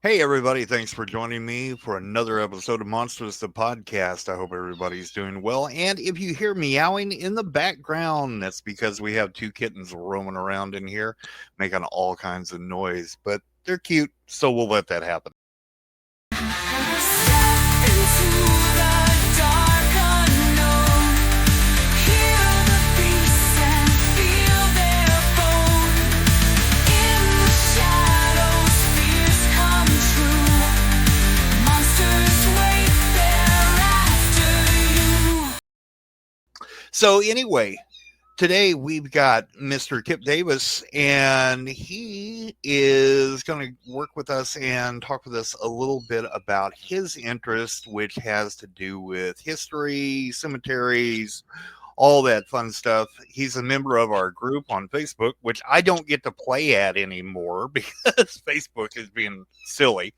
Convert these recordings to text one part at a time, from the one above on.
Hey, everybody. Thanks for joining me for another episode of Monstrous, the podcast. I hope everybody's doing well. And if you hear meowing in the background, that's because we have two kittens roaming around in here making all kinds of noise, but they're cute, so we'll let that happen. So, anyway, today we've got Mr. Kip Davis, and he is going to work with us and talk with us a little bit about his interest, which has to do with history, cemeteries, all that fun stuff. He's a member of our group on Facebook, which I don't get to play at anymore because Facebook is being silly.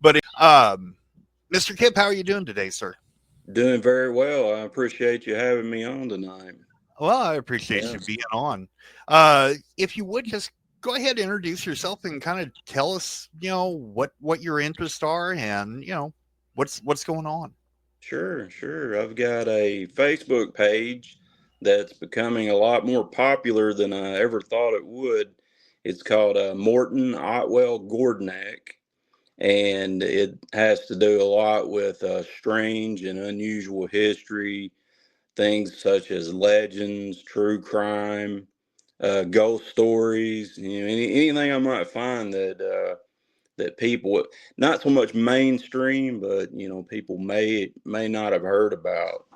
But Mr. Kip, how are you doing today, sir? Doing very well. I appreciate you having me on tonight. Well, I appreciate you Yes. being on. If you would just go ahead and introduce yourself and kind of tell us, what your interests are and what's going on. Sure. I've got a Facebook page that's becoming a lot more popular than I ever thought it would. It's called Morton Otwell Gourdneck, and it has to do a lot with strange and unusual history, things such as legends, true crime, ghost stories, anything I might find that people, not so much mainstream, but people may not have heard about.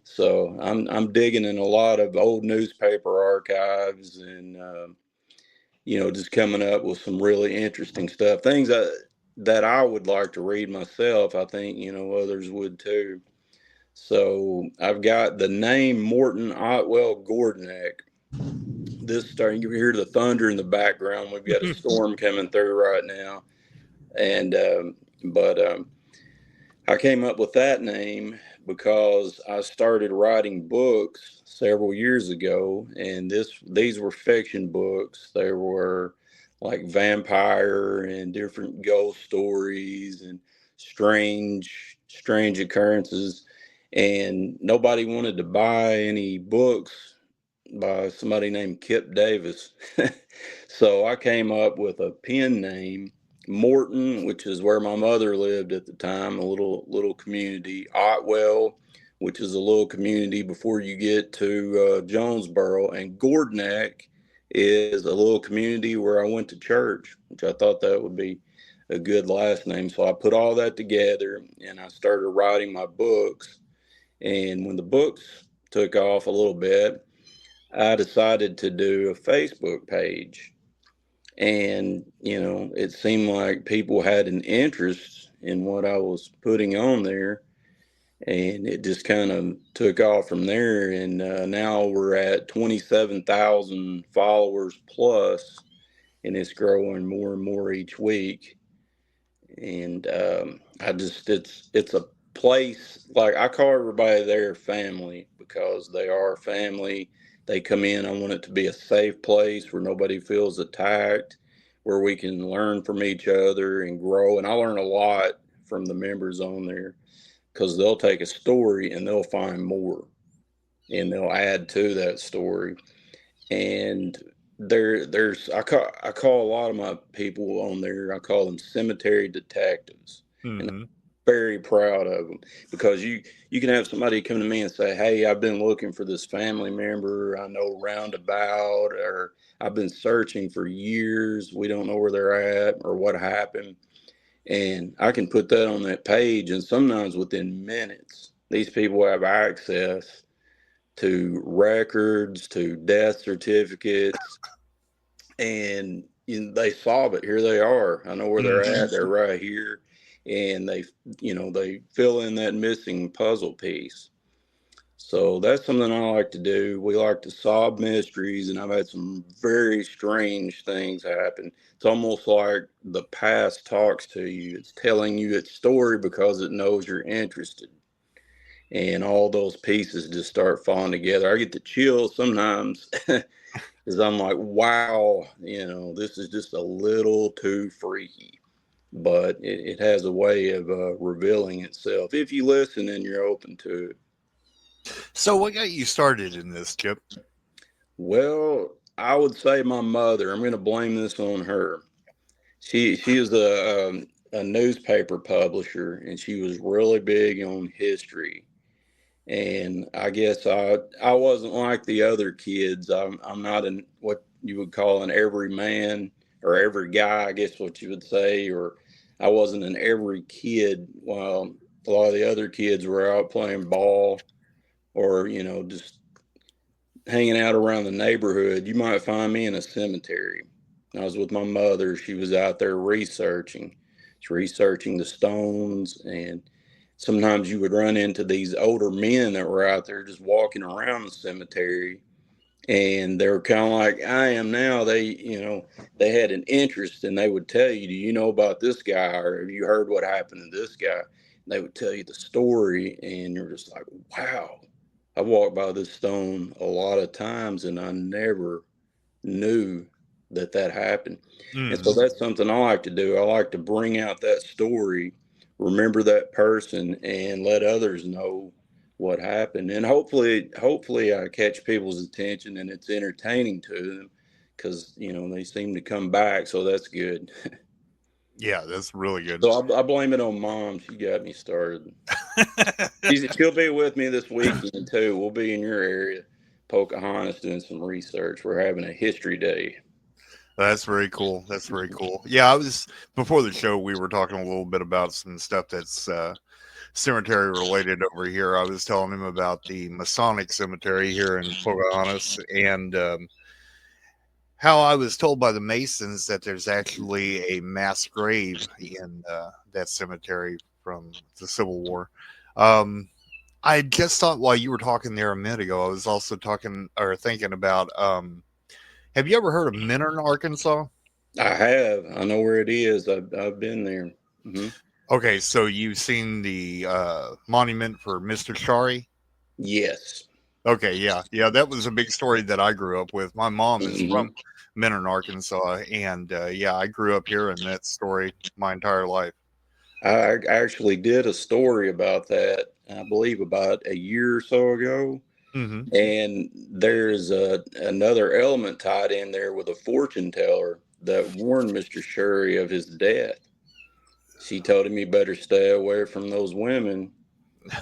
So I'm digging in a lot of old newspaper archives and just coming up with some really interesting stuff, things that I would like to read myself. I think others would too. So I've got the name Morton Otwell Gourdneck. This starting, you hear the thunder in the background. We've got a storm coming through right now, and but I came up with that name because I started writing books several years ago, and these were fiction books. They were like vampire and different ghost stories and strange occurrences, and nobody wanted to buy any books by somebody named Kip Davis. So I came up with a pen name, Morton, which is where my mother lived at the time, a little community. Otwell, which is a little community before you get to Jonesboro, and Gordneck is a little community where I went to church, which I thought that would be a good last name. So I put all that together and I started writing my books. And when the books took off a little bit, I decided to do a Facebook page. And, it seemed like people had an interest in what I was putting on there. And it just kind of took off from there. And now we're at 27,000 followers plus, and it's growing more and more each week. And it's a place, like I call everybody there family because they are family. They come in. I want it to be a safe place where nobody feels attacked, where we can learn from each other and grow. And I learn a lot from the members on there because they'll take a story and they'll find more and they'll add to that story. And I call a lot of my people on there. I call them cemetery detectives, and Mm-hmm. very proud of them because you can have somebody come to me and say, "Hey, I've been looking for this family member I know roundabout, or I've been searching for years. We don't know where they're at or what happened." And I can put that on that page, and sometimes within minutes, these people have access to records, to death certificates, and they solve it. Here they are. I know where they're Mm-hmm. at. They're right here, and they fill in that missing puzzle piece. So that's something I like to do. We like to solve mysteries, and I've had some very strange things happen. It's almost like the past talks to you. It's telling you its story because it knows you're interested, and all those pieces just start falling together. I get the chills sometimes because I'm like, wow, this is just a little too freaky. but it has a way of revealing itself if you listen and you're open to it. So, what got you started in this, Kip? Well, I would say my mother. I'm going to blame this on her. She is a newspaper publisher, and she was really big on history. And I guess I wasn't like the other kids. I'm not an what you would call an everyman or every guy, I guess what you would say, or I wasn't an every kid. While a lot of the other kids were out playing ball or just hanging out around the neighborhood. You might find me in a cemetery. I was with my mother. She was out there researching. She's researching the stones, and sometimes you would run into these older men that were out there just walking around the cemetery, and they were kind of like I am now. They had an interest, and they would tell you, "Do you know about this guy? Or have you heard what happened to this guy?" And they would tell you the story, and you're just like, "Wow." I walked by this stone a lot of times, and I never knew that happened. And so Mm. that's something I like to do. I like to bring out that story, remember that person, and let others know what happened. And hopefully I catch people's attention and it's entertaining to them, because they seem to come back, so that's good. Yeah, that's really good. So I blame it on mom. She got me started. She'll be with me this weekend too. We'll be in your area, Pocahontas, doing some research. We're having a history day. That's very cool. That's very cool. Yeah, I was before the show. We were talking a little bit about some stuff that's cemetery related over here. I was telling him about the Masonic cemetery here in Pocahontas, and how I was told by the Masons that there's actually a mass grave in that cemetery from the Civil War. Um, I just thought while you were talking there a minute ago, I was also talking or thinking about. Have you ever heard of Minard, Arkansas? I have. I know where it is. I've been there. Hmm. Okay, so you've seen the monument for Mr. Shari? Yes. Okay, yeah, yeah, that was a big story that I grew up with. My mom is Hmm. from Minard, Arkansas, and yeah, I grew up here in that story my entire life. I actually did a story about that, I believe about a year or so ago. Hmm. And there's another element tied in there with a fortune teller that warned Mr. Shirley of his death. She told him he better stay away from those women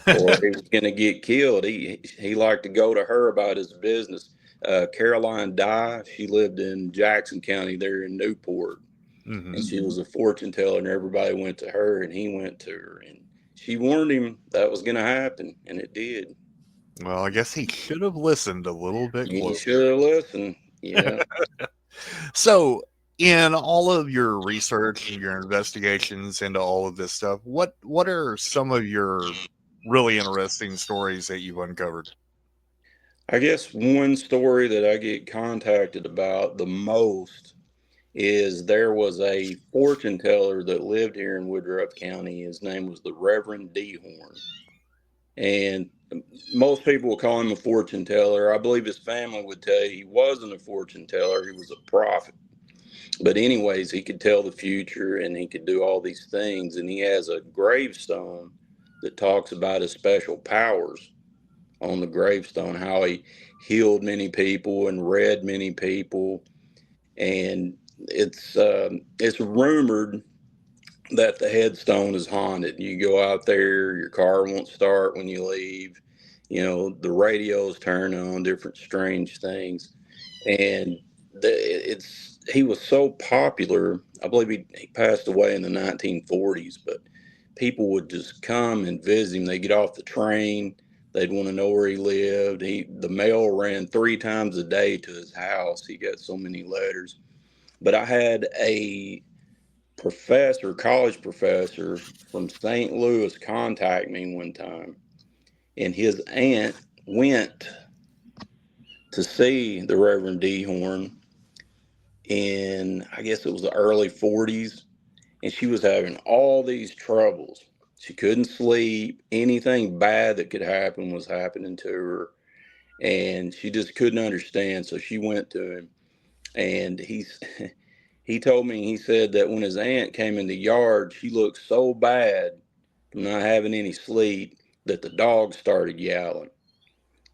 or he was going to get killed. He liked to go to her about his business. Caroline Dye, she lived in Jackson County there in Newport, Hmm. and she was a fortune teller, and everybody went to her, and he went to her, and she warned him that was going to happen, and it did. Well, I guess he should have listened a little bit He closer. should have listened. Yeah. So, in all of your research and your investigations into all of this stuff, what are some of your really interesting stories that you've uncovered? I guess one story that I get contacted about the most is there was a fortune teller that lived here in Woodruff County. His name was the Reverend D. Horn. And most people will call him a fortune teller. I believe his family would tell you he wasn't a fortune teller, he was a prophet. But, anyways, he could tell the future and he could do all these things. And he has a gravestone that talks about his special powers on the gravestone, how he healed many people and read many people. And it's rumored that the headstone is haunted. You go out there, your car won't start when you leave. The radios turn on, different strange things, and it's he was so popular. I believe he passed away in the 1940s, but people would just come and visit him. They get off the train. They'd want to know where he lived. The mail ran 3 times a day to his house. He got so many letters. But I had a college professor from St. Louis contact me one time, and his aunt went to see the Reverend D. Horn in, I guess it was the early 40s, and she was having all these troubles. She couldn't sleep. Anything bad that could happen was happening to her, and she just couldn't understand. So she went to him, and he told me, he said that when his aunt came in the yard, she looked so bad from not having any sleep that the dog started yowling.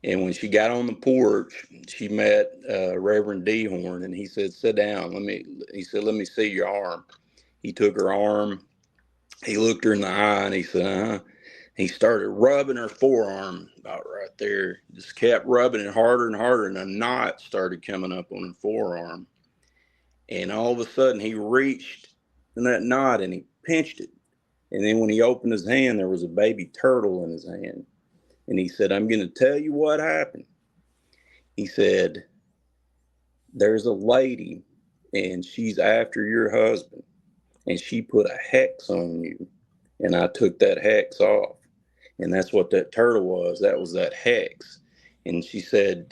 And when she got on the porch, she met Reverend Dehorn, and he said, "Sit down. He said, let me see your arm." He took her arm. He looked her in the eye, and he said, "Uh-huh." He started rubbing her forearm about right there. Just kept rubbing it harder and harder, and a knot started coming up on her forearm. And all of a sudden, he reached in that knot and he pinched it. And then when he opened his hand, there was a baby turtle in his hand. And he said, "I'm going to tell you what happened." He said, "There's a lady and she's after your husband, and she put a hex on you. And I took that hex off." And that's what that turtle was. That was that hex. And she said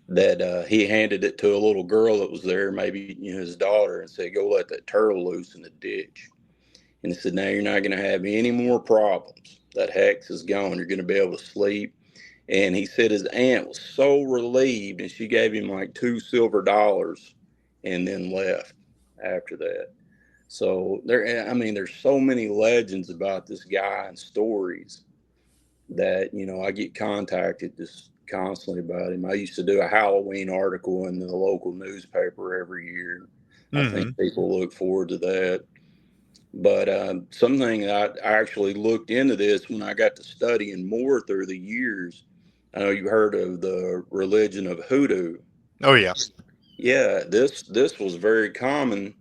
that he handed it to a little girl that was there, maybe his daughter, and said, "Go let that turtle loose in the ditch." And he said, "Now you're not going to have any more problems. That hex is gone. You're going to be able to sleep." And he said his aunt was so relieved, and she gave him like $2 silver and then left after that. So there's so many legends about this guy and stories that, I get contacted just constantly about him. I used to do a Halloween article in the local newspaper every year. I think people look forward to that. But something I actually looked into this when I got to studying more through the years. I know you heard of the religion of hoodoo. Oh yeah. Yeah, this was very common.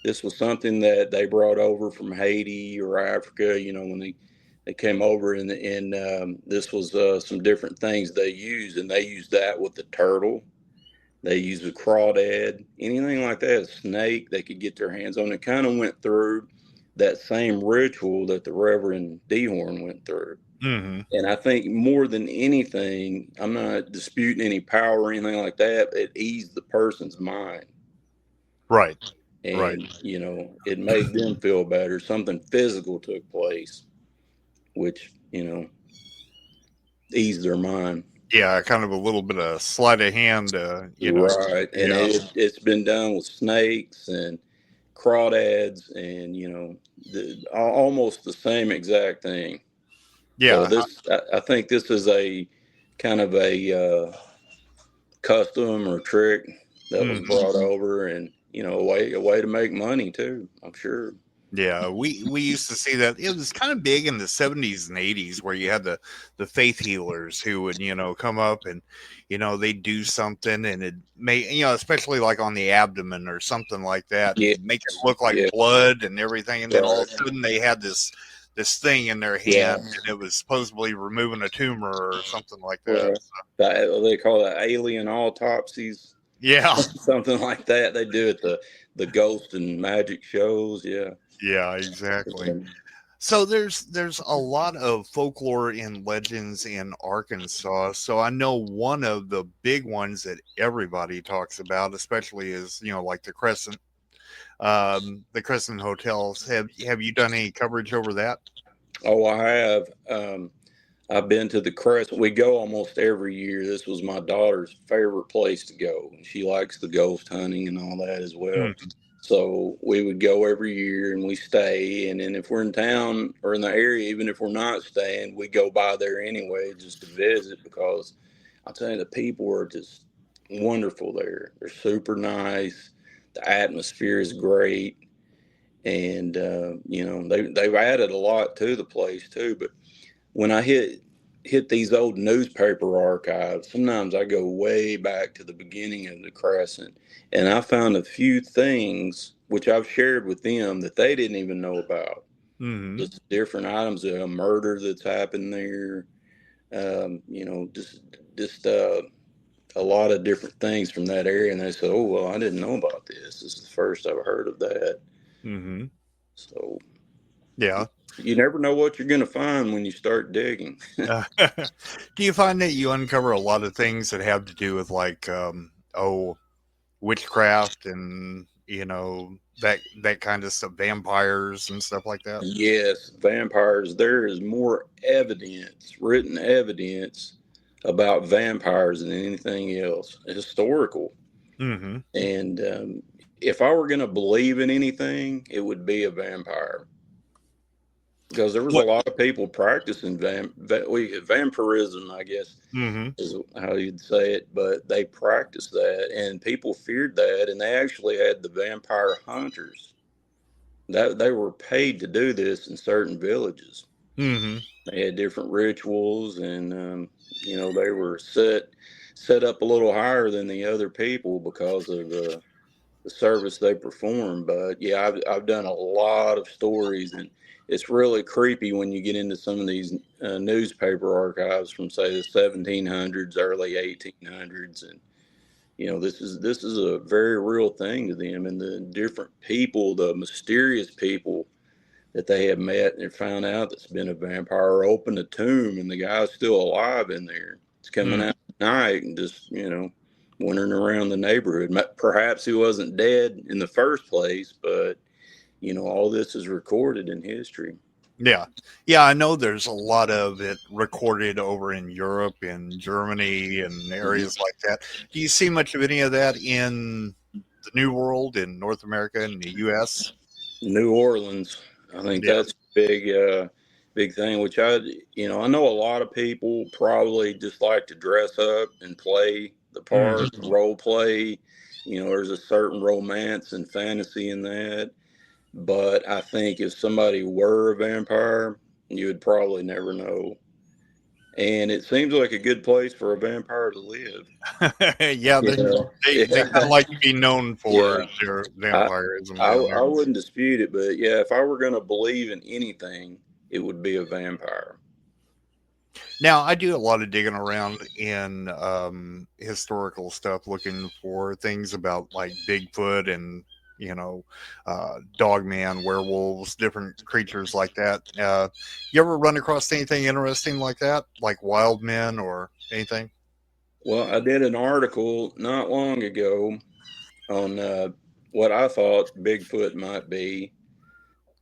This was something that they brought over from Haiti or Africa, when they came over, and this was some different things they used, and they used that with the turtle. They used a crawdad, anything like that, a snake they could get their hands on. It kind of went through that same ritual that the Reverend Dehorn went through. And I think more than anything, I'm not disputing any power or anything like that, it eased the person's mind. Right. And, it made them feel better. Something physical took place, which, eased their mind. Yeah, kind of a little bit of sleight of hand, Right. And Yeah. it's been done with snakes and crawdads and, almost the same exact thing. So Yeah. I think this is a kind of a custom or trick that was brought over, and a way to make money too, I'm sure. Yeah, we used to see that. It was kind of big in the 70s and 80s where you had the faith healers who would, come up and, they do something and it may, especially like on the abdomen or something like that, Yeah, make it look like yeah, blood and everything. And then all of right. a sudden they had this thing in their Yeah, hand and it was supposedly removing a tumor or something like that. right. They call it alien autopsies, Yeah. something like that. They do at the ghost and magic shows. Yeah. Yeah, exactly. So there's a lot of folklore and legends in Arkansas. So I know one of the big ones that everybody talks about, especially is like the Crescent hotels. Have you done any coverage over that? Oh, I have. I've been to the Crescent. We go almost every year. This was my daughter's favorite place to go. She likes the ghost hunting and all that as well. Mm. So we would go every year and we stay. And then if we're in town or in the area, even if we're not staying, we go by there anyway just to visit, because I'll tell you, the people are just wonderful there. They're super nice. The atmosphere is great. And, they've added a lot to the place too. But when I hit these old newspaper archives, sometimes I go way back to the beginning of the Crescent, and I found a few things which I've shared with them that they didn't even know about. Mm-hmm. Just different items, a murder that's happened there, just a lot of different things from that area. And they said, "Oh, well, I didn't know about this. This is the first I've heard of that." Mm-hmm. So Yeah. you never know what you're going to find when you start digging. Do you find that you uncover a lot of things that have to do with like witchcraft and that kind of stuff, vampires and stuff like that? Yes, vampires. There is more evidence, written evidence about vampires than anything else, historical. Mm-hmm. And if I were going to believe in anything, it would be a vampire. Because there was a What? lot of people practicing vampirism, I guess Mm-hmm. is how you'd say it, but they practiced that, and people feared that, and they actually had the vampire hunters that they were paid to do this in certain villages. Mm-hmm. They had different rituals, and they were set up a little higher than the other people because of the service they perform. But yeah, I've done a lot of stories, and it's really creepy when you get into some of these newspaper archives from, say, the 1700s, early 1800s, and this is a very real thing to them, and the different people, the mysterious people that they have met and found out that's been a vampire, or opened a tomb and the guy's still alive in there. It's coming Mm-hmm. out at night and just wandering around the neighborhood. Perhaps he wasn't dead in the first place, but all this is recorded in history. Yeah. Yeah, I know there's a lot of it recorded over in Europe and Germany and areas Mhm. like that. Do you see much of any of that in the New World, in North America and the US? New Orleans, I think Yeah. that's a big thing. Which I know a lot of people probably just like to dress up and play the part, Mm-hmm. role play. There's a certain romance and fantasy in that. But I think if somebody were a vampire, you would probably never know. And it seems like a good place for a vampire to live. Yeah, You know, they kind of yeah, like to be known for yeah. their I, vampirism down I there. wouldn't dispute it, but yeah, if I were going to believe in anything, it would be a vampire. Now, I do a lot of digging around in historical stuff, looking for things about like Bigfoot and Dogman, werewolves, different creatures like that. You ever run across anything interesting like that, like wild men or anything? Well, I did an article not long ago on what I thought Bigfoot might be,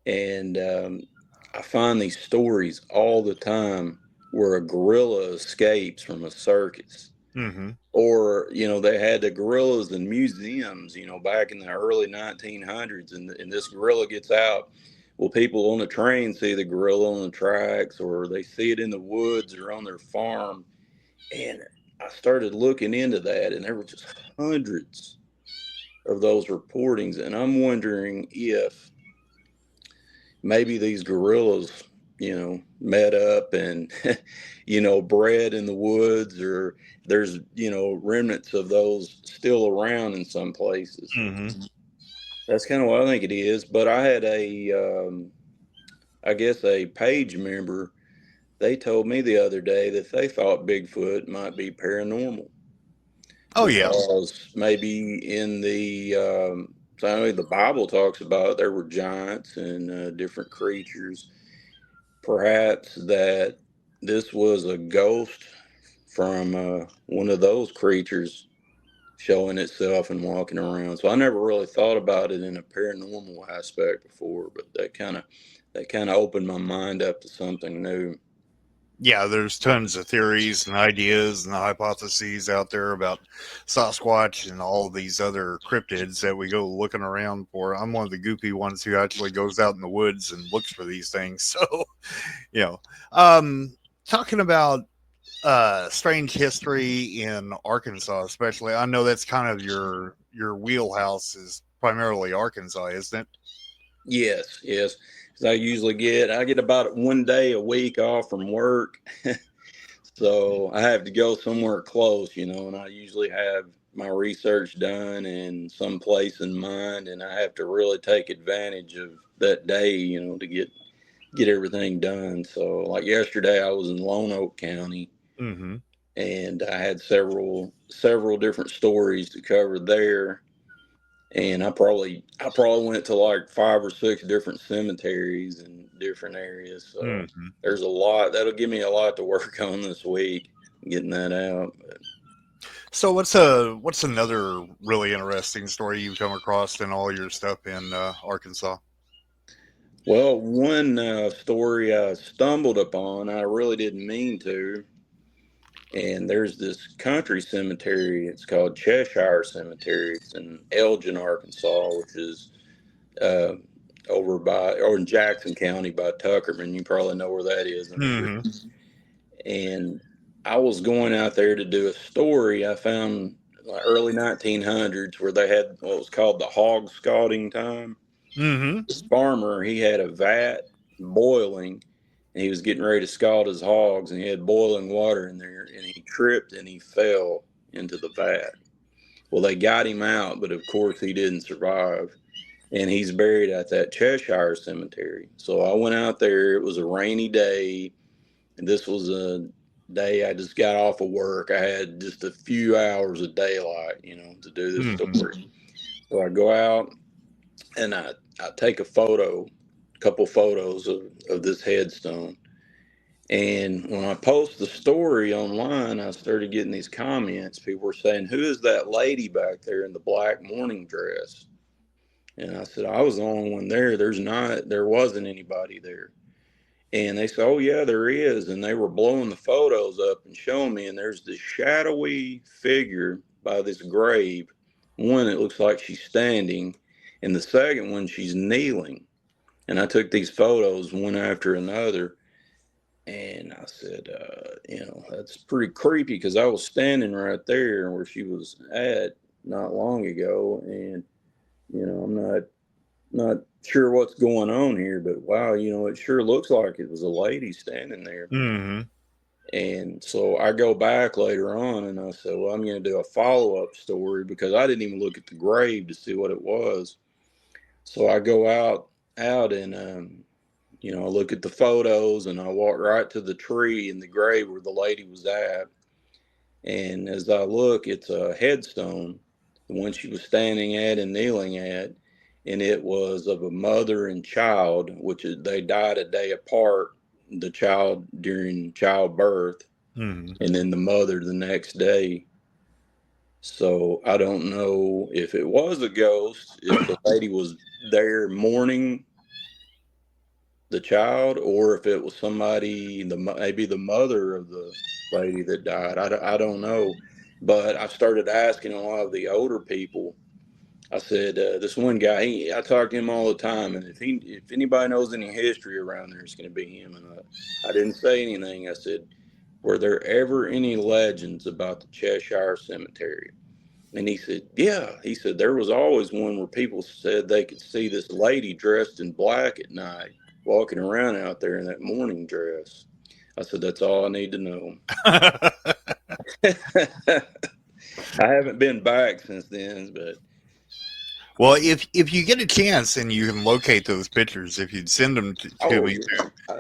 and I find these stories all the time where a gorilla escapes from a circus. Mm-hmm. Or, they had the gorillas in museums, back in the early 1900s, and this gorilla gets out. Well, people on the train see the gorilla on the tracks, or they see it in the woods or on their farm. And I started looking into that, and there were just hundreds of those reportings. And I'm wondering if maybe these gorillas, met up and, bred in the woods, or there's, remnants of those still around in some places. Mm-hmm. That's kind of what I think it is. But I had I guess a page member, they told me the other day that they thought Bigfoot might be paranormal Oh yeah. because maybe in so the Bible talks about there were giants and different creatures. Perhaps that this was a ghost from one of those creatures showing itself and walking around. So I never really thought about it in a paranormal aspect before, but that kind of opened my mind up to something new. Yeah, there's tons of theories and ideas and hypotheses out there about Sasquatch and all of these other cryptids that we go looking around for. I'm one of the goofy ones who actually goes out in the woods and looks for these things. So, you know, talking about strange history in Arkansas, especially, I know that's kind of your wheelhouse is primarily Arkansas, isn't it? Yes, yes. 'Cause I get about one day a week off from work. So I have to go somewhere close, and I usually have my research done and some place in mind, and I have to really take advantage of that day, to get everything done. So like yesterday I was in Lone Oak County, Mm-hmm. and I had several different stories to cover there. And I probably went to like 5 or 6 different cemeteries in different areas. So Mm-hmm. there's a lot that'll give me a lot to work on this week, getting that out. But, So what's another really interesting story you've come across in all your stuff in Arkansas? well, one story I stumbled upon, I really didn't mean to, And there's this country cemetery. It's called Cheshire Cemetery. It's in Elgin, Arkansas, which is uh, over by, or in Jackson County by Tuckerman. You probably know where that is, I'm sure. Mm-hmm. And I was going out there to do a story. I found early 1900s where they had what was called the hog scalding time. Mm-hmm. This farmer, he had a vat boiling, and he was getting ready to scald his hogs, and he had boiling water in there, and he tripped and he fell into the vat. Well, they got him out, but of course he didn't survive, and he's buried at that Cheshire Cemetery. So I went out there. It was a rainy day, and this was a day I just got off of work. I had just a few hours of daylight, to do this Mm-hmm. story. So I go out and I take a couple photos of this headstone. And when I post the story online, I started getting these comments. People were saying, "Who is that lady back there in the black morning dress?" And I said, "I was the only one there. There wasn't anybody there." And they said, "Oh yeah, there is." And they were blowing the photos up and showing me. And there's this shadowy figure by this grave. One, it looks like she's standing, and the second one, she's kneeling. And I took these photos one after another. And I said, that's pretty creepy, because I was standing right there where she was at not long ago. And, I'm not sure what's going on here, but wow, it sure looks like it was a lady standing there. Mm-hmm. And so I go back later on and I said, well, I'm going to do a follow-up story, because I didn't even look at the grave to see what it was. So I go out and, I look at the photos, and I walk right to the tree in the grave where the lady was at. And as I look, it's a headstone, the one she was standing at and kneeling at. And it was of a mother and child, which is, they died a day apart, the child during childbirth, Mm-hmm. and then the mother the next day. So I don't know if it was a ghost, if the lady was there mourning the child, or if it was somebody, maybe the mother of the lady that died. I don't know. But I started asking a lot of the older people. I said, this one guy, I talk to him all the time, and if anybody knows any history around there, it's going to be him. And I didn't say anything. I said, were there ever any legends about the Cheshire Cemetery? And he said, yeah. He said, there was always one where people said they could see this lady dressed in black at night walking around out there in that morning dress. I said, that's all I need to know. I haven't been back since then, but. Well, if you get a chance and you can locate those pictures, if you'd send them to me,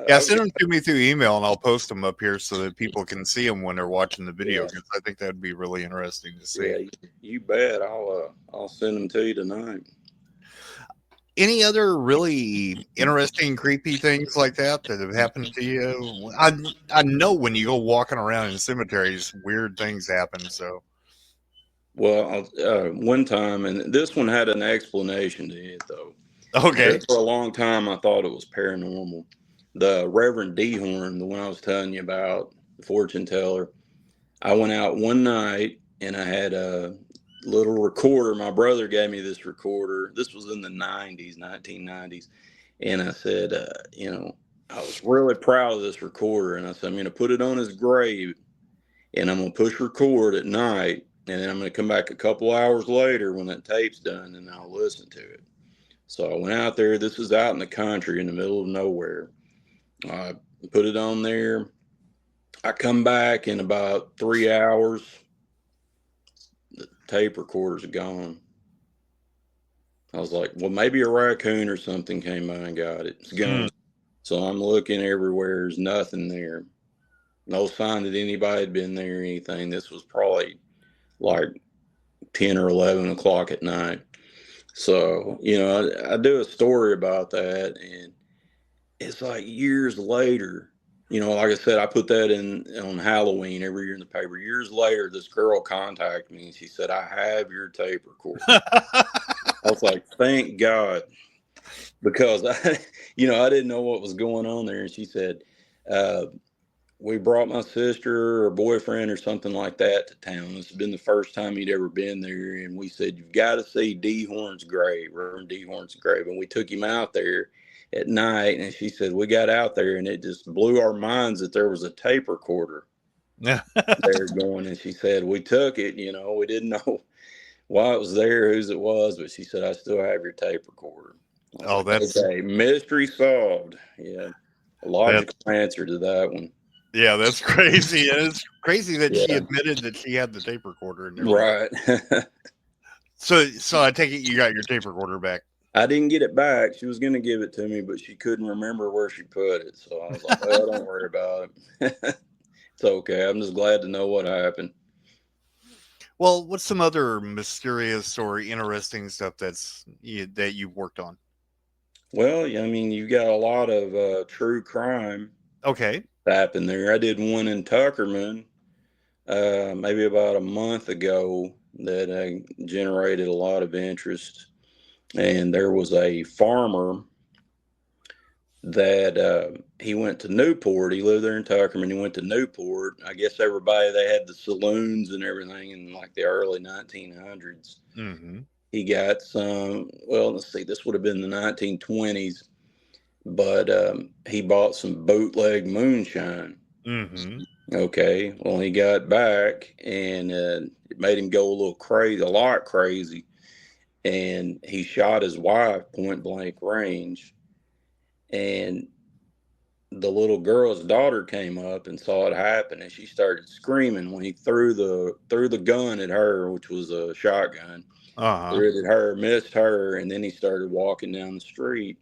send them to me through email, and I'll post them up here so that people can see them when they're watching the video. Because I think that'd be really interesting to see. Yeah, you bet. I'll send them to you tonight. Any other really interesting, creepy things like that have happened to you? I know when you go walking around in cemeteries, weird things happen. So. Well, one time, and this one had an explanation to it, though. Okay. For a long time, I thought it was paranormal. The Reverend Dehorn, the one I was telling you about, the fortune teller, I went out one night and I had a little recorder. My brother gave me this recorder. This was in the 1990s. And I said, I was really proud of this recorder. And I said, I'm going to put it on his grave, and I'm going to push record at night. And then I'm going to come back a couple hours later when that tape's done, and I'll listen to it. So I went out there. This was out in the country in the middle of nowhere. I put it on there. I come back in about 3 hours. The tape recorder's gone. I was like, well, maybe a raccoon or something came by and got it. It's gone. So I'm looking everywhere. There's nothing there. No sign that anybody had been there or anything. This was probably like 10 or 11 o'clock at night. So, I do a story about that, and it's like years later, like I said, I put that on Halloween every year in the paper. Years later, this girl contacted me and she said, I have your tape recorder. I was like, thank God, because I didn't know what was going on there. And she said, we brought my sister or boyfriend or something like that to town. This has been the first time he'd ever been there, and we said, "You've got to see D-Horn's grave, Reverend D-Horn's grave." And we took him out there at night, and she said, we got out there, and it just blew our minds that there was a tape recorder there going. And she said, we took it, we didn't know why it was there, whose it was, but she said, I still have your tape recorder. I was Oh, like, that's okay, mystery solved. Yeah, a logical answer to that one. yeah, that's crazy. And it's crazy that she Yeah, admitted that she had the tape recorder and everything. right. So I take it you got your tape recorder back. I didn't get it back. She was going to give it to me, but she couldn't remember where she put it. So I was like, well, don't worry about it. It's okay. I'm just glad to know what happened. Well, what's some other mysterious or interesting stuff that you've worked on? Well, I mean, you got a lot of true crime Okay. happened there. I did one in Tuckerman maybe about a month ago that generated a lot of interest. And there was a farmer that he went to Newport. He lived there in Tuckerman. He went to Newport. I guess they had the saloons and everything in like the early 1900s. Mm-hmm. He got some, well, let's see, this would have been the 1920s, but he bought some bootleg moonshine. Mm-hmm. Okay, well, he got back and it made him go a little crazy, a lot crazy. And he shot his wife point blank range. And the little girl's daughter came up and saw it happen, and she started screaming when he threw the gun at her, which was a shotgun. Uh-huh. Threw it at her, missed her, and then he started walking down the street.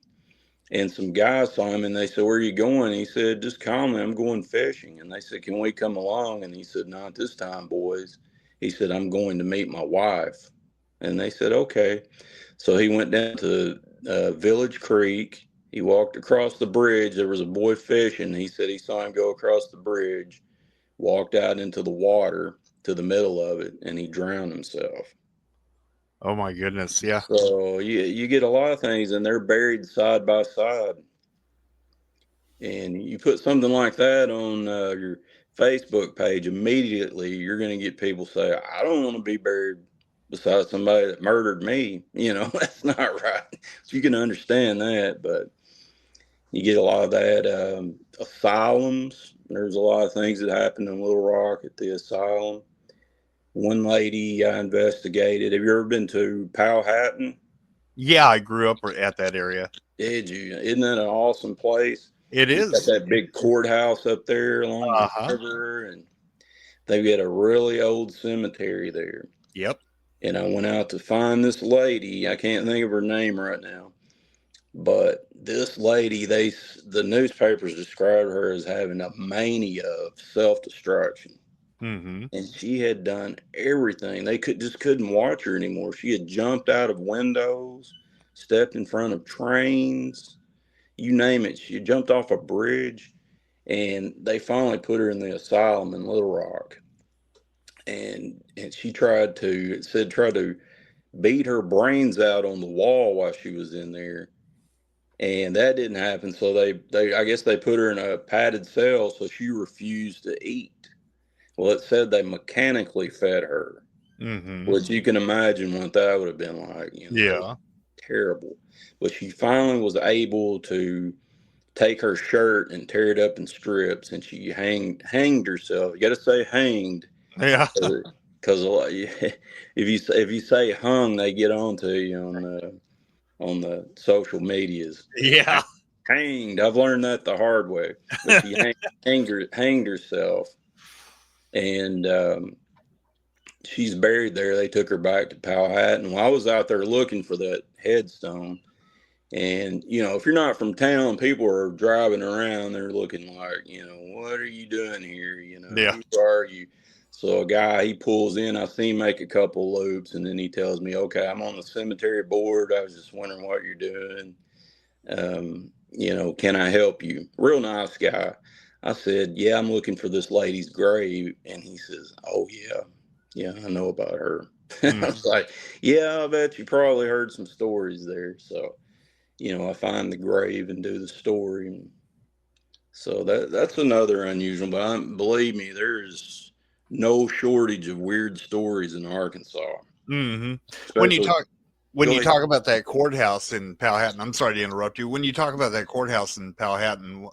And some guys saw him, and they said, "Where are you going?" He said, "Just calmly, I'm going fishing." And they said, "Can we come along?" And he said, "Not this time, boys." He said, "I'm going to meet my wife." And they said, "Okay." So he went down to Village Creek. He walked across the bridge. There was a boy fishing. He said he saw him go across the bridge, walked out into the water to the middle of it, and he drowned himself. Oh my goodness. Yeah. So you get a lot of things, and they're buried side by side. And you put something like that on your Facebook page, immediately you're going to get people say, I don't want to be buried beside somebody that murdered me. That's not right. So you can understand that, but you get a lot of that. Asylums, there's a lot of things that happen in Little Rock at the asylum. One lady I investigated. Have you ever been to Powhatan? Yeah, I grew up at that area. Did you? Isn't that an awesome place? It You got is. that big courthouse up there along the Uh-huh. river, and they've got a really old cemetery there. Yep. And I went out to find this lady. I can't think of her name right now, but this lady, the newspapers described her as having a mania of self-destruction. Mm-hmm. And she had done everything. They couldn't watch her anymore. She had jumped out of windows, stepped in front of trains, you name it. She jumped off a bridge, and they finally put her in the asylum in Little Rock. And she tried to beat her brains out on the wall while she was in there. And that didn't happen. So they I guess they put her in a padded cell, so she refused to eat. Well, it said they mechanically fed her, Mm-hmm. which you can imagine what that would have been like. Yeah. Terrible. But she finally was able to take her shirt and tear it up in strips, and she hanged herself. You got to say hanged, Yeah. because if you say hung, they get on to you on the social medias. Yeah. Hanged. I've learned that the hard way. But she hanged herself, and she's buried there. They took her back to Powhatan. Well, I was out there looking for that headstone. And, if you're not from town, people are driving around. They're looking like, what are you doing here? Yeah. Who are you? So a guy, he pulls in. I see him make a couple loops, and then he tells me, okay, I'm on the cemetery board. I was just wondering what you're doing. Can I help you? Real nice guy. I said, yeah, I'm looking for this lady's grave. And he says, oh, yeah. Yeah, I know about her. I was like, yeah, I bet you probably heard some stories there. So, I find the grave and do the story. And So that's another unusual. But believe me, there's no shortage of weird stories in Arkansas. Mm-hmm. When you Especially, talk when go you ahead. talk about that courthouse in Powhatan, I'm sorry to interrupt you. When you talk about that courthouse in Powhatan,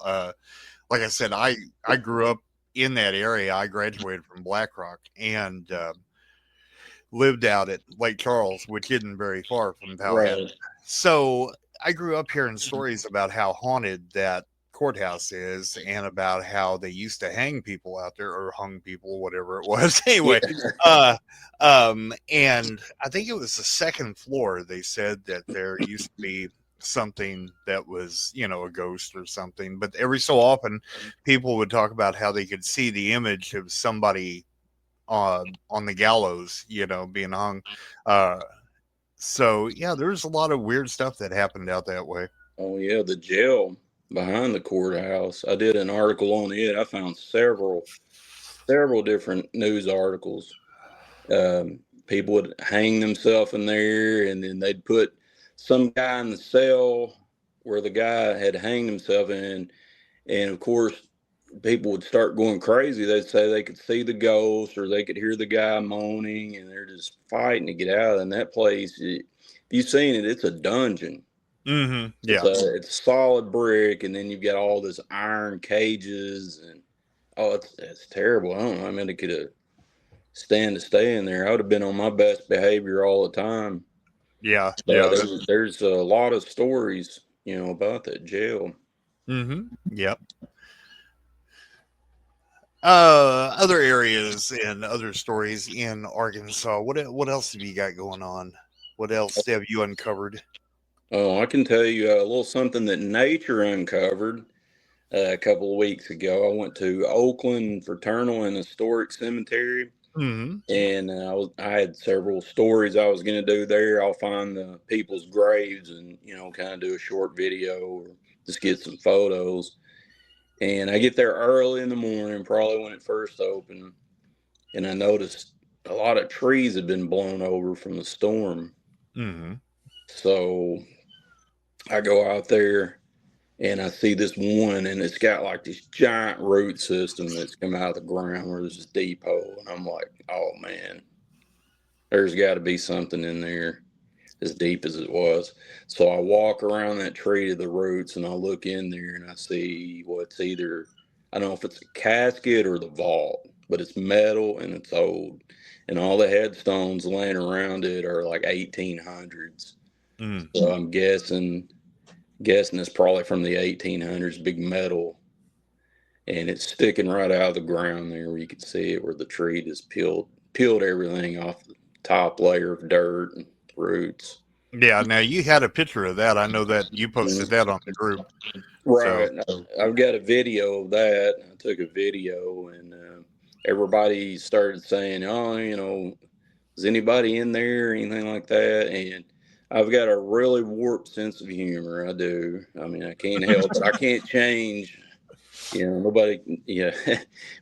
like I said, I grew up in that area. I graduated from Black Rock and lived out at Lake Charles, which isn't very far from Powhatan. Right. So I grew up hearing stories about how haunted that courthouse is and about how they used to hang people out there or hung people, whatever it was. Anyway, Yeah. uh, and I think it was the second floor. They said that there used to be something that was, a ghost or something. But every so often, people would talk about how they could see the image of somebody on the gallows, being hung. Uh, so yeah, there's a lot of weird stuff that happened out that way. Oh yeah, the jail behind the courthouse. I did an article on it. I found several different news articles. People would hang themselves in there, and then they'd put some guy in the cell where the guy had hanged himself in, and of course, people would start going crazy. They'd say they could see the ghost or they could hear the guy moaning, and they're just fighting to get out. And that place, if you've seen it, it's a dungeon. Mm-hmm. It's Yeah. it's solid brick, and then you've got all this iron cages, and oh, it's terrible. I don't know. I mean, it could have stand to stay in there. I would have been on my best behavior all the time. Yeah. But Yeah. there's a lot of stories, about that jail. Mm-hmm. Yep. Other areas and other stories in Arkansas. What else have you got going on? What else have you uncovered? Oh, I can tell you a little something that nature uncovered a couple of weeks ago. I went to Oakland Fraternal and Historic Cemetery, Mm-hmm. and I had several stories I was going to do there. I'll find the people's graves and kind of do a short video or just get some photos. And I get there early in the morning, probably when it first opened, and I noticed a lot of trees had been blown over from the storm. Mm-hmm. So I go out there and I see this one, and it's got like this giant root system that's come out of the ground where there's this deep hole. And I'm like, oh man, there's got to be something in there as deep as it was. So I walk around that tree to the roots and I look in there and I see what's either, I don't know if it's a casket or the vault, but it's metal and it's old. And all the headstones laying around it are like 1800s. Mm. So I'm guessing it's probably from the 1800s, big metal, and it's sticking right out of the ground there where you can see it, where the tree just peeled everything off the top layer of dirt and roots. Yeah. Now you had a picture of that. I know that you posted that on the group. So Right. I've got a video of that. I took a video, and everybody started saying, "Oh, is anybody in there or anything like that?" And I've got a really warped sense of humor. I do. I mean, I can't help it. I can't change. Nobody. Yeah.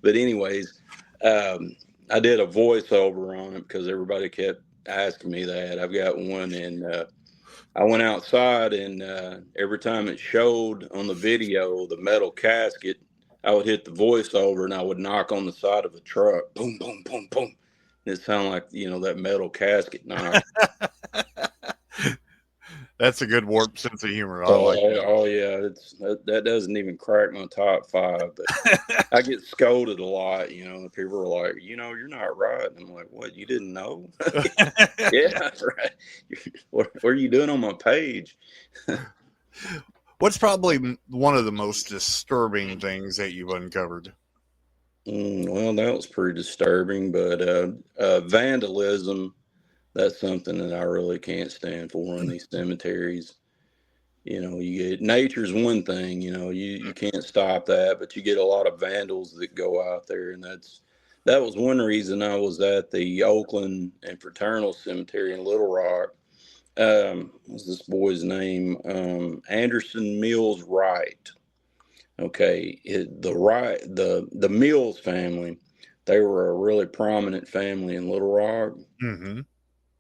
But anyways, I did a voiceover on it because everybody kept asking me that. I've got one, and I went outside, and every time it showed on the video the metal casket, I would hit the voiceover and I would knock on the side of a truck. Boom, boom, boom, boom. And it sounded like, that metal casket knock. that's a good warped sense of humor. I like Oh yeah, that doesn't even crack my top five, but I get scolded a lot. People are like, you're not right. And I'm like, what? You didn't know? Yeah, that. that's right. What are you doing on my page? What's probably one of the most disturbing things that you've uncovered? Well, that was pretty disturbing, but vandalism, that's something that I really can't stand for in these cemeteries. You get nature's one thing, you can't stop that, but you get a lot of vandals that go out there, and that was one reason I was at the Oakland and Fraternal Cemetery in Little Rock. What's this boy's name? Anderson Mills Wright. Okay, the Mills family, they were a really prominent family in Little Rock, Mm-hmm.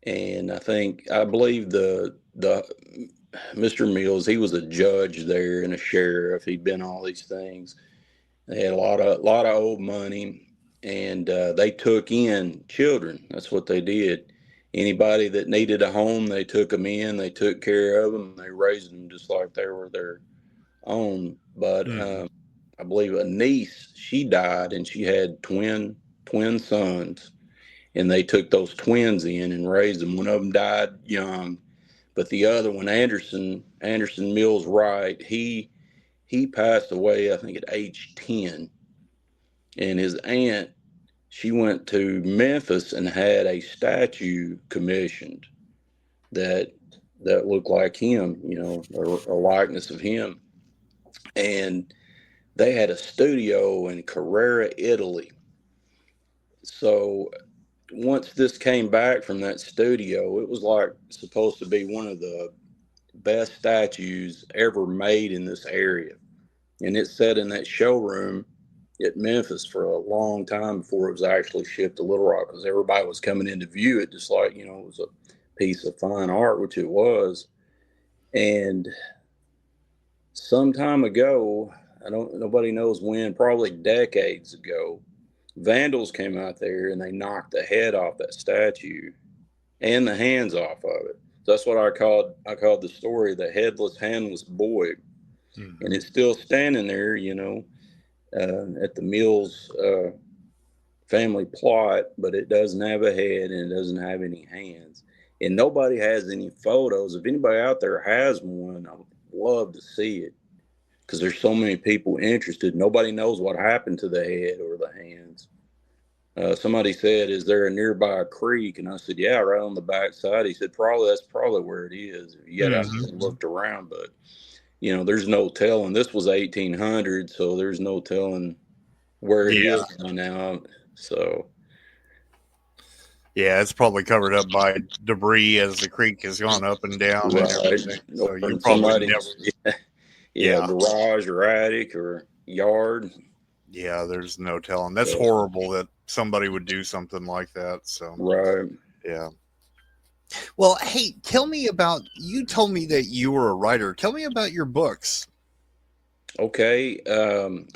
and I believe the Mr. Mills, he was a judge there and a sheriff. He'd been all these things, They had a lot of old money, and they took in children. That's what they did. Anybody that needed a home, they took them in. They took care of them. They raised them just like they were their own. But Mm. I believe a niece, she died, and she had twin sons, and they took those twins in and raised them. One of them died young, but the other one, Anderson Mills Wright, he passed away, I think, at age 10. And his aunt, she went to Memphis and had a statue commissioned that looked like him, a likeness of him. And they had a studio in Carrara, Italy. So once this came back from that studio, it was like supposed to be one of the best statues ever made in this area. And it sat in that showroom at Memphis for a long time before it was actually shipped to Little Rock, because everybody was coming in to view it just like, it was a piece of fine art, which it was. And some time ago, nobody knows when, probably decades ago, vandals came out there and they knocked the head off that statue and the hands off of it. So that's what I called the story the headless handless boy. And Mm-hmm. it's still standing there, at the Mills family plot, but it doesn't have a head and it doesn't have any hands. And nobody has any photos. If anybody out there has one, I would love to see it, because there's so many people interested. Nobody knows what happened to the head or the hands. Somebody said, "Is there a nearby creek?" And I said, "Yeah, right on the back side." He said, That's probably where it is. You got out there Mm-hmm. and looked around, but there's no telling. This was 1800, so there's no telling where it Yeah. is now. So Yeah, it's probably covered up by debris as the creek has gone up and down and right, everything. So or you in probably never. somebody's yeah, Yeah. garage or attic or yard. Yeah, there's no telling. That's So, horrible that somebody would do something like that. So, right. yeah. Well, hey, tell me about you told me that you were a writer. Tell me about your books. Okay.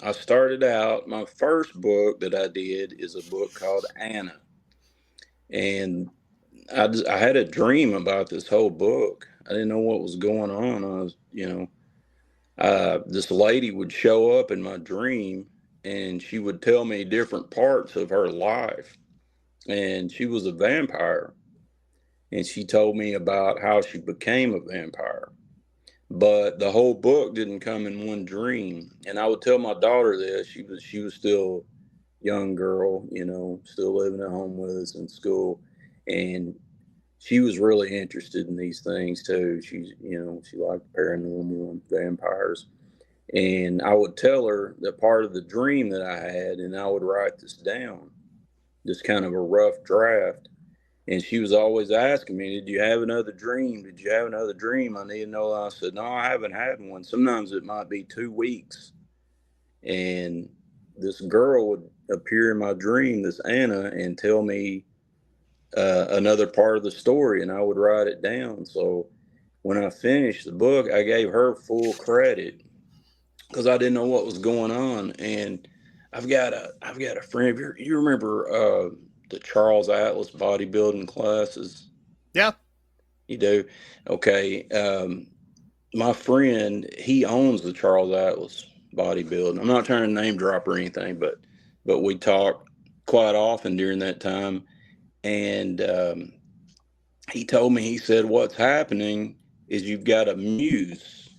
I started out. My first book that I did is a book called Anna, and I had a dream about this whole book. I didn't know what was going on. I was, this lady would show up in my dream, and she would tell me different parts of her life. And she was a vampire, and she told me about how she became a vampire. But the whole book didn't come in one dream. And I would tell my daughter this. She was still a young girl, still living at home with us in school, and she was really interested in these things too. She liked paranormal and vampires. And I would tell her that part of the dream that I had, and I would write this down, just kind of a rough draft. And she was always asking me, "Did you have another dream? Did you have another dream? I need to know." I said, "No, I haven't had one." Sometimes it might be 2 weeks. And this girl would appear in my dream, this Anna, and tell me another part of the story, and I would write it down. So when I finished the book, I gave her full credit because I didn't know what was going on. And I've got a friend. You remember the Charles Atlas bodybuilding classes? Yeah. You do? Okay. My friend, he owns the Charles Atlas bodybuilding. I'm not trying to name drop or anything, but we talked quite often during that time. And he told me, he said, "What's happening is you've got a muse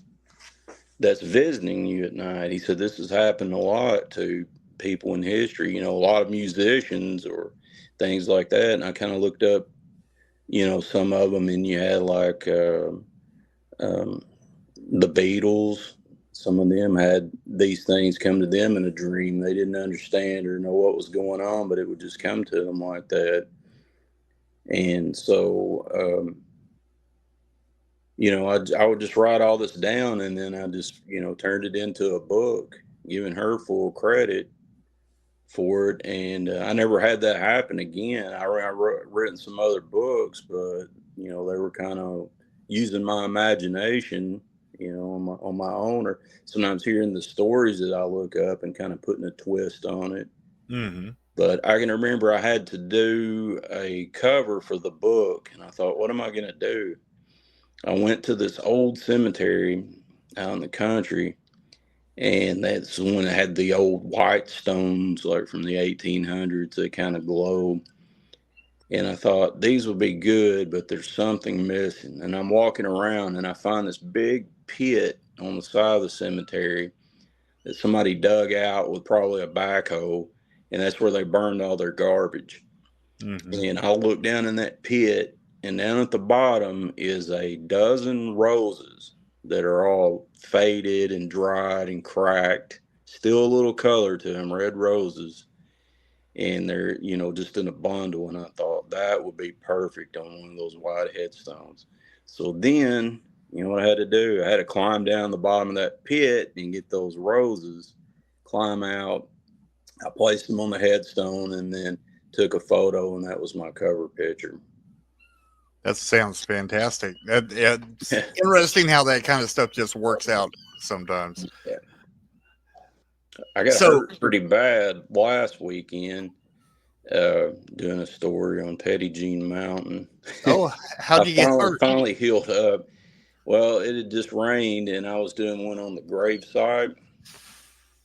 that's visiting you at night." He said, "This has happened a lot to people in history, a lot of musicians or things like that." And I kind of looked up, some of them, and you had like um, the Beatles. Some of them had these things come to them in a dream. They didn't understand or know what was going on, but it would just come to them like that. And so, I would just write all this down, and then I just, turned it into a book, giving her full credit for it. And I never had that happen again. Written some other books, but, they were kind of using my imagination, on my own, or sometimes hearing the stories that I look up and kind of putting a twist on it. Mm-hmm. But I can remember I had to do a cover for the book, and I thought, what am I going to do? I went to this old cemetery out in the country, and that's the one that had the old white stones, like from the 1800s, that kind of glow. And I thought these would be good, but there's something missing. And I'm walking around, and I find this big pit on the side of the cemetery that somebody dug out with probably a backhoe, and that's where they burned all their garbage. Mm-hmm. And I look down in that pit, and down at the bottom is a dozen roses that are all faded and dried and cracked, still a little color to them, red roses. And they're, just in a bundle. And I thought that would be perfect on one of those white headstones. So then, what I had to do? I had to climb down the bottom of that pit and get those roses, climb out. I placed them on the headstone and then took a photo, and that was my cover picture. That sounds fantastic. It's interesting how that kind of stuff just works out sometimes. Yeah. I got So, hurt pretty bad last weekend doing a story on Petty Jean Mountain. oh, how'd you get hurt? finally healed up. Well, it had just rained, and I was doing one on the graveside.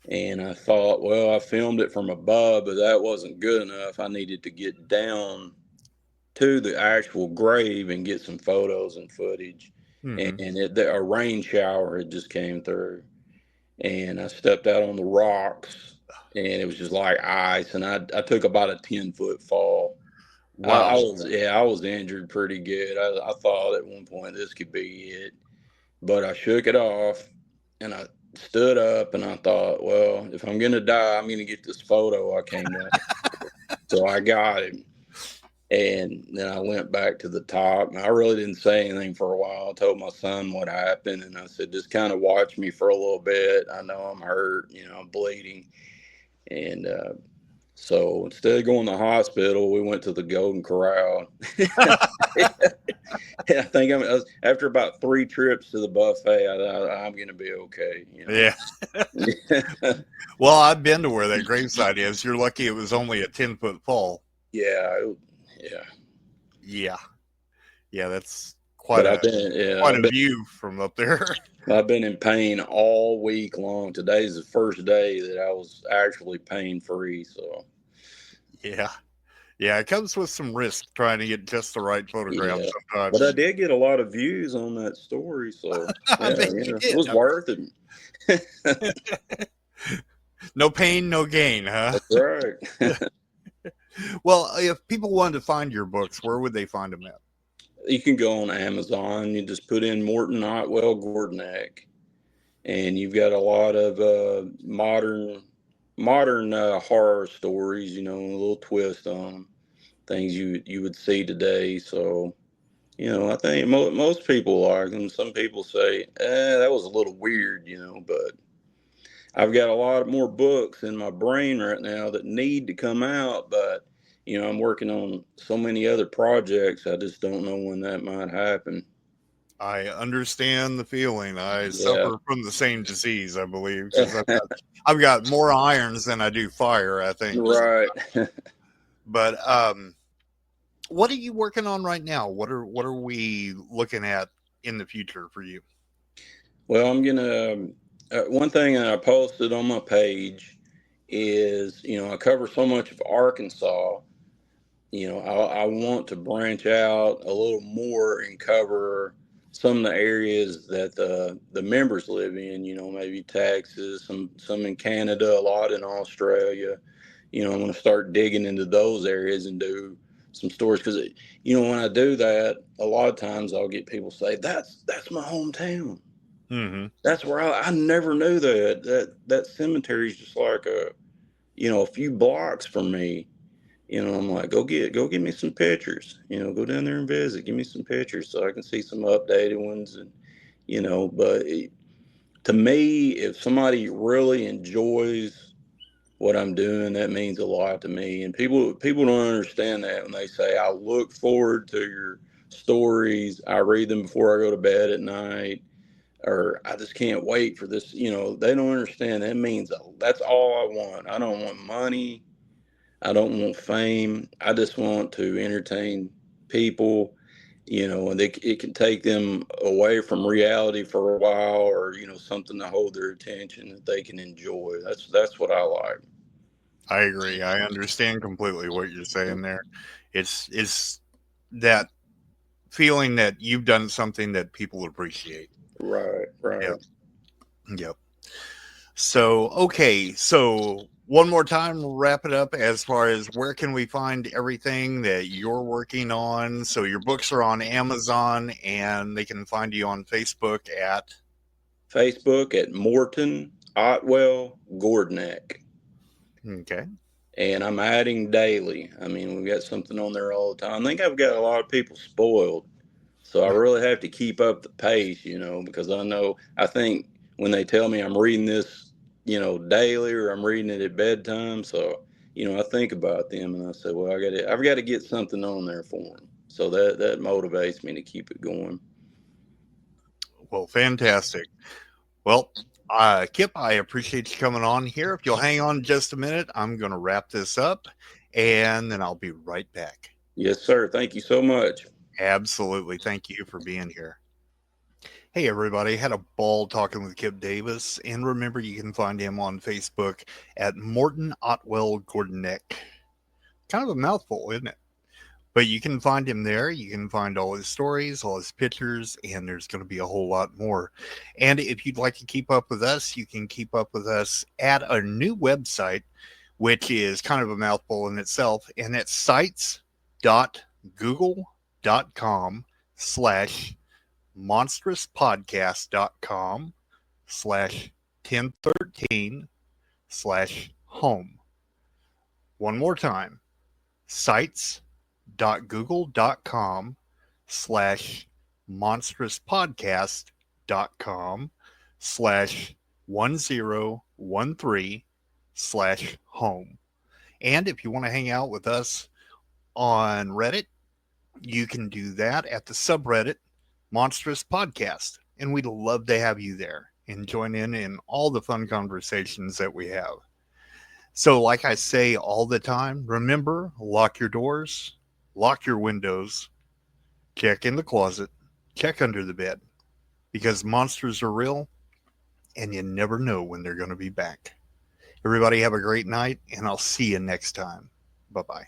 And I thought, well, I filmed it from above, but that wasn't good enough. I needed to get down to the actual grave and get some photos and footage. Mm-hmm. And a rain shower had just came through. And I stepped out on the rocks, and it was just like ice. And I took about a 10-foot fall. Wow. I was injured pretty good. I thought at one point this could be it, but I shook it off, and I stood up, and I thought, well, if I'm gonna die, I'm gonna get this photo I came down. So I got it, and then I went back to the top. And I really didn't say anything for a while. I told my son what happened, and I said, just kind of watch me for a little bit. I know I'm hurt, I'm bleeding, and so instead of going to the hospital, we went to the Golden Corral. I think after about 3 trips to the buffet, I'm going to be okay. Yeah. Well, I've been to where that gravesite is. You're lucky it was only a 10-foot fall. Yeah. Yeah. That's quite a view from up there. I've been in pain all week long. Today's the first day that I was actually pain free. So, yeah, it comes with some risk trying to get just the right photograph sometimes. But I did get a lot of views on that story, so it was worth it. No pain, no gain, huh? That's right. Well, if people wanted to find your books, where would they find them at? You can go on Amazon. You just put in Morton Otwell Gourdneck, and you've got a lot of modern horror stories. A little twist on them, things you would see today. So, I think most people like them. Some people say, that was a little weird, but I've got a lot more books in my brain right now that need to come out, but I'm working on so many other projects. I just don't know when that might happen. I understand the feeling. I suffer from the same disease, I believe. I've got more irons than I do fire, I think. Right. But what are you working on right now? What are we looking at in the future for you? Well, I'm gonna. One thing that I posted on my page is, I cover so much of Arkansas. I want to branch out a little more and cover some of the areas that the members live in. Maybe Texas, some in Canada, a lot in Australia. I'm going to start digging into those areas and do some stories, because when I do that, a lot of times I'll get people say, that's my hometown. Mm-hmm. That's where I never knew that cemetery is just like a few blocks from me. I'm like, go get me some pictures, go down there and visit, give me some pictures so I can see some updated ones. And, but to me, if somebody really enjoys what I'm doing, that means a lot to me. And people don't understand that when they say, I look forward to your stories. I read them before I go to bed at night. or I just can't wait for this. They don't understand. That means that's all I want. I don't want money. I don't want fame. I just want to entertain people, and it can take them away from reality for a while, or something to hold their attention that they can enjoy. That's what I like. I agree. I understand completely what you're saying there. It's that feeling that you've done something that people appreciate. Right, right. Yep. Yep. So, okay. So, one more time, we'll wrap it up as far as where can we find everything that you're working on. So, your books are on Amazon and they can find you on Facebook at. Facebook at Morton Otwell Gourdneck. Okay. And I'm adding daily. I mean, we've got something on there all the time. I think I've got a lot of people spoiled. So I really have to keep up the pace, because I think when they tell me I'm reading this, daily, or I'm reading it at bedtime. So, I think about them and I say, well, I've got to get something on there for them. So that motivates me to keep it going. Well, fantastic. Well, Kip, I appreciate you coming on here. If you'll hang on just a minute, I'm going to wrap this up and then I'll be right back. Yes, sir. Thank you so much. Absolutely. Thank you for being here. Hey, everybody. Had a ball talking with Kip Davis. And remember, you can find him on Facebook at Morton Otwell Gourdneck. Kind of a mouthful, isn't it? But you can find him there. You can find all his stories, all his pictures, and there's going to be a whole lot more. And if you'd like to keep up with us, you can keep up with us at our new website, which is kind of a mouthful in itself, and it's sites.google.com/monstrouspodcast.com/1013/home. One more time, sites.google.com/monstrouspodcast.com/1013/home. And if you want to hang out with us on Reddit, you can do that at the subreddit Monstrous Podcast. And we'd love to have you there and join in all the fun conversations that we have. So, like I say all the time, remember, lock your doors, lock your windows, check in the closet, check under the bed, because monsters are real and you never know when they're going to be back. Everybody have a great night, and I'll see you next time. Bye bye.